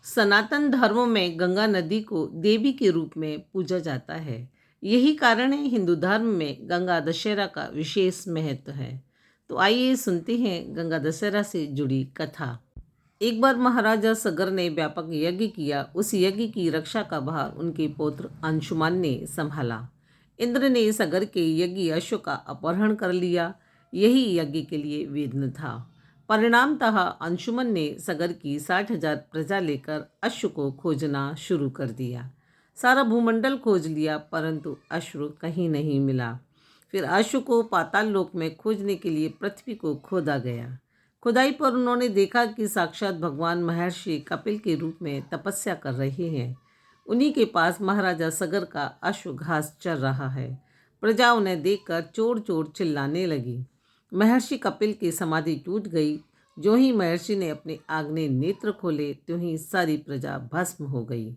सनातन धर्म में गंगा नदी को देवी के रूप में पूजा जाता है। यही कारण है हिंदू धर्म में गंगा दशहरा का विशेष महत्व है। तो आइए सुनते हैं गंगा दशहरा से जुड़ी कथा। एक बार महाराजा सगर ने व्यापक यज्ञ किया। उस यज्ञ की रक्षा का भार उनके पुत्र अंशुमान ने संभाला। इंद्र ने सगर के यज्ञ अश्व का अपहरण कर लिया। यही यज्ञ के लिए विघ्न था। परिणामतः अंशुमन ने सगर की 60,000 प्रजा लेकर अश्व को खोजना शुरू कर दिया। सारा भूमंडल खोज लिया परंतु अश्व कहीं नहीं मिला। फिर अश्व को पाताल लोक में खोजने के लिए पृथ्वी को खोदा गया। खुदाई पर उन्होंने देखा कि साक्षात भगवान महर्षि कपिल के रूप में तपस्या कर रहे हैं। उन्हीं के पास महाराजा सगर का अश्व घास चर रहा है। प्रजा उन्हें देखकर चोर चोर चिल्लाने लगी। महर्षि कपिल की समाधि टूट गई। जो ही महर्षि ने अपने आग्नेय नेत्र खोले त्यों ही सारी प्रजा भस्म हो गई।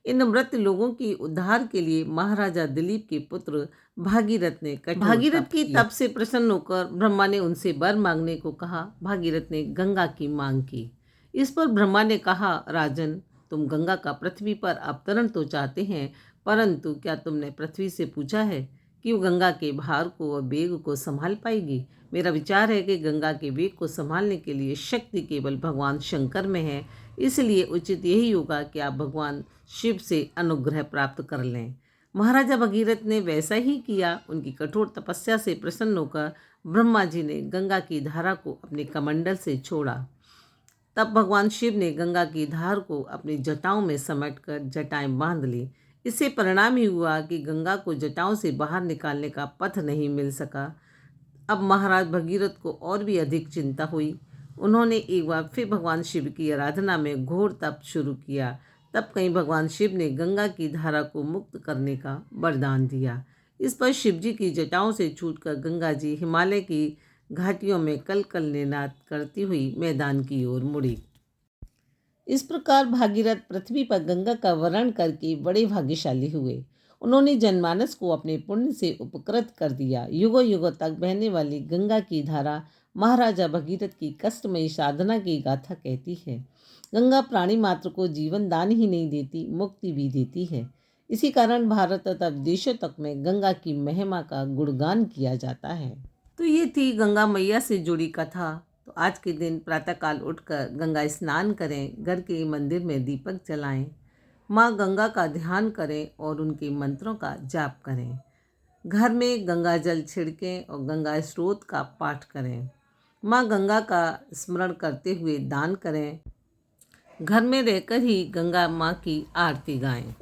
इन मृत लोगों की उद्धार के लिए महाराजा दिलीप के पुत्र भागीरथ ने भागीरथ की तप से प्रसन्न होकर ब्रह्मा ने उनसे वर मांगने को कहा। भागीरथ ने गंगा की मांग की। इस पर ब्रह्मा ने कहा, राजन, तुम गंगा का पृथ्वी पर अवतरण तो चाहते हैं, परंतु क्या तुमने पृथ्वी से पूछा है कि वो गंगा के भार को और वेग को संभाल पाएगी? मेरा विचार है कि गंगा के वेग को संभालने के लिए शक्ति केवल भगवान शंकर में है। इसलिए उचित यही होगा कि आप भगवान शिव से अनुग्रह प्राप्त कर लें। महाराजा भगीरथ ने वैसा ही किया। उनकी कठोर तपस्या से प्रसन्न होकर ब्रह्मा जी ने गंगा की धारा को अपने कमंडल से छोड़ा। तब भगवान शिव ने गंगा की धार को अपनी जटाओं में समेटकर जटाएं बांध ली। इससे परिणाम ही हुआ कि गंगा को जटाओं से बाहर निकालने का पथ नहीं मिल सका। अब महाराज भगीरथ को और भी अधिक चिंता हुई। उन्होंने एक बार फिर भगवान शिव की आराधना में घोर तप शुरू किया। तब कहीं भगवान शिव ने गंगा की धारा को मुक्त करने का वरदान दिया। इस पर शिवजी की जटाओं से छूटकर गंगा जी हिमालय की घाटियों में कल कल निनाद करती हुई मैदान की ओर मुड़ी। इस प्रकार भागीरथ पृथ्वी पर गंगा का वरण करके बड़े भाग्यशाली हुए। उन्होंने जनमानस को अपने पुण्य से उपकृत कर दिया। युगों युगों तक बहने वाली गंगा की धारा महाराजा भगीरथ की कष्टमयी साधना की गाथा कहती है। गंगा प्राणी मात्र को जीवन दान ही नहीं देती, मुक्ति भी देती है। इसी कारण भारत तथा विदेशों तक में गंगा की महिमा का गुणगान किया जाता है। तो ये थी गंगा मैया से जुड़ी कथा। तो आज के दिन प्रातःकाल उठकर गंगा स्नान करें, घर के मंदिर में दीपक जलाएं, माँ गंगा का ध्यान करें और उनके मंत्रों का जाप करें। घर में गंगा जल छिड़कें और गंगा स्रोत का पाठ करें। माँ गंगा का स्मरण करते हुए दान करें। घर में रहकर ही गंगा माँ की आरती गाएं।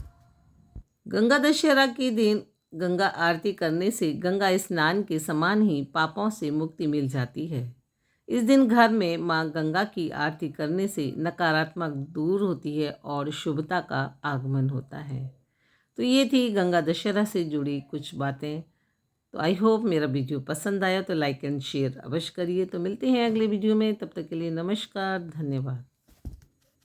गंगा दशहरा के दिन गंगा आरती करने से गंगा स्नान के समान ही पापों से मुक्ति मिल जाती है। इस दिन घर में माँ गंगा की आरती करने से नकारात्मक दूर होती है और शुभता का आगमन होता है। तो ये थी गंगा दशहरा से जुड़ी कुछ बातें। तो आई होप मेरा वीडियो पसंद आया तो लाइक एंड शेयर अवश्य करिए। तो मिलते हैं अगले वीडियो में, तब तक के लिए नमस्कार, धन्यवाद।